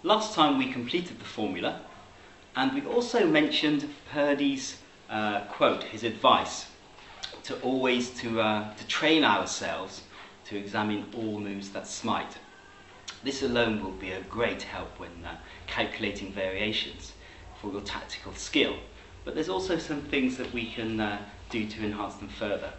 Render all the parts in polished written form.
Last time we completed the formula, and we also mentioned Purdy's quote, his advice, to always to train ourselves to examine all moves that smite. This alone will be a great help when calculating variations for your tactical skill, but there's also some things that we can do to enhance them further.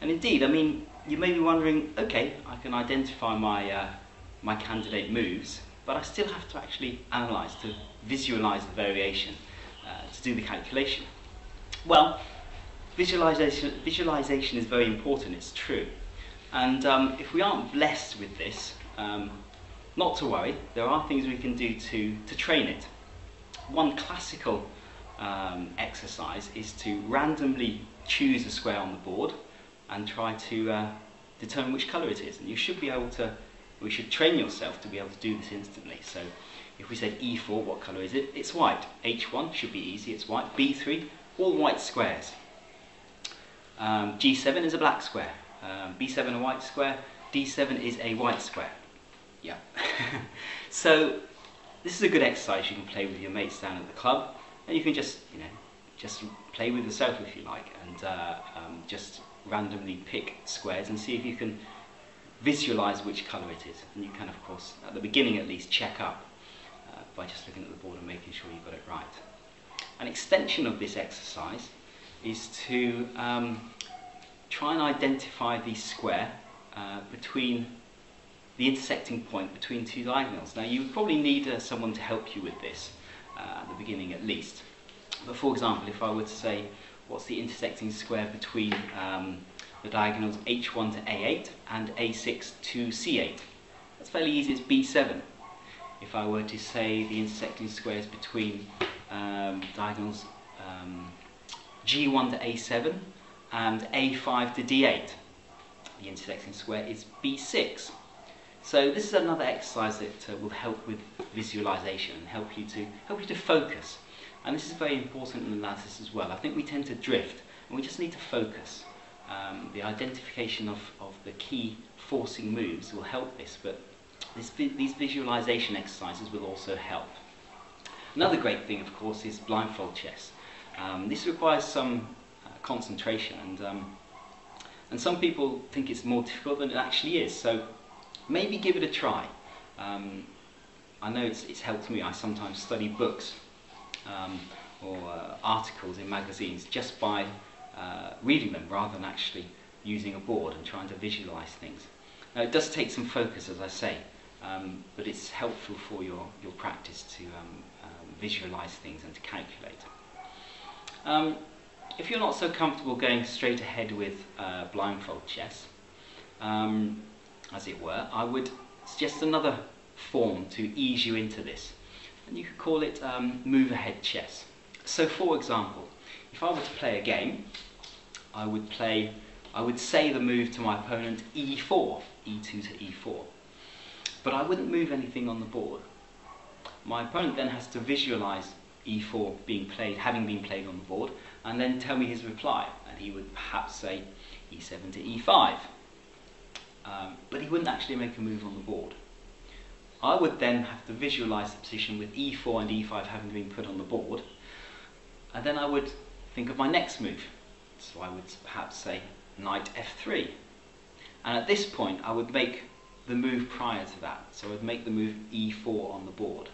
And indeed, I mean, you may be wondering, okay, I can identify my candidate moves, but I still have to actually analyse, to visualise the variation, to do the calculation. Well, visualisation is very important, it's true. And if we aren't blessed with this, not to worry, there are things we can do to train it. One classical exercise is to randomly choose a square on the board and try to determine which colour it is. And you should be able to, we should train yourself to be able to do this instantly. So if we said E4, what colour is it? It's white. H1 should be easy, it's white. B3, all white squares. G7 is a black square. B7 a white square. D7 is a white square. Yeah. So this is a good exercise you can play with your mates down at the club, and you can just, just play with yourself if you like, and just randomly pick squares and see if you can visualize which color it is. And you can, of course, at the beginning at least, check up by just looking at the board and making sure you got it right. An extension of this exercise is to try and identify the square between the intersecting point between two diagonals. Now, you would probably need someone to help you with this at the beginning at least. But for example, if I were to say, what's the intersecting square between the diagonals H1 to A8 and A6 to C8? That's fairly easy, it's B7. If I were to say the intersecting squares between diagonals G1 to A7 and A5 to D8, the intersecting square is B6. So this is another exercise that will help with visualization and help you to focus. And this is very important in analysis as well. I think we tend to drift, and we just need to focus. The identification of the key forcing moves will help this, but these visualization exercises will also help. Another great thing, of course, is blindfold chess. This requires some concentration, and some people think it's more difficult than it actually is. So maybe give it a try. I know it's helped me. I sometimes study books or articles in magazines just by reading them rather than actually using a board and trying to visualize things. Now, it does take some focus, as I say, but it's helpful for your practice to visualize things and to calculate. If you're not so comfortable going straight ahead with blindfold chess, as it were, I would suggest another form to ease you into this, and you could call it move ahead chess. So for example, if I were to play a game, I would say the move to my opponent E4, E2 to E4, but I wouldn't move anything on the board. My opponent then has to visualize E4 having been played on the board, and then tell me his reply, and he would perhaps say E7 to E5. But he wouldn't actually make a move on the board. I would then have to visualize the position with E4 and E5 having been put on the board, and then I would think of my next move. So I would perhaps say knight F3, and at this point I would make the move prior to that. So I would make the move E4 on the board.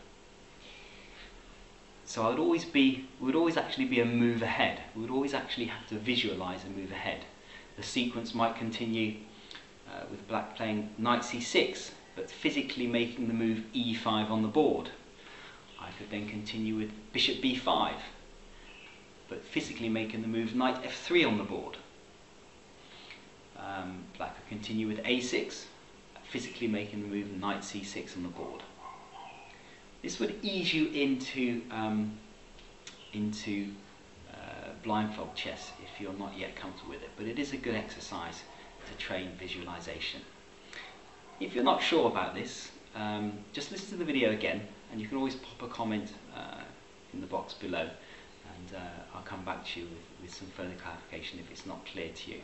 So we would always actually be a move ahead. We would always actually have to visualize a move ahead. The sequence might continue with black playing knight c6, but physically making the move e5 on the board. I could then continue with bishop b5, but physically making the move knight f3 on the board. Black could continue with a6, physically making the move knight c6 on the board. This would ease you into blindfold chess if you're not yet comfortable with it, but it is a good exercise to train visualization. If you're not sure about this, just listen to the video again, and you can always pop a comment in the box below, and I'll come back to you with some further clarification if it's not clear to you.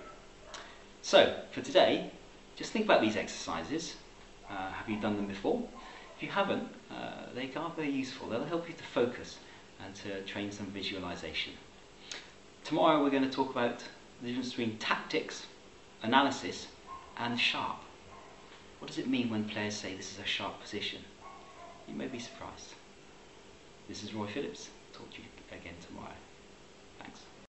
So, for today, just think about these exercises. Have you done them before? If you haven't, they are very useful. They'll help you to focus and to train some visualization. Tomorrow we're going to talk about the difference between tactics, analysis and sharp. What does it mean when players say this is a sharp position? You may be surprised. This is Roy Phillips. Talk to you again tomorrow.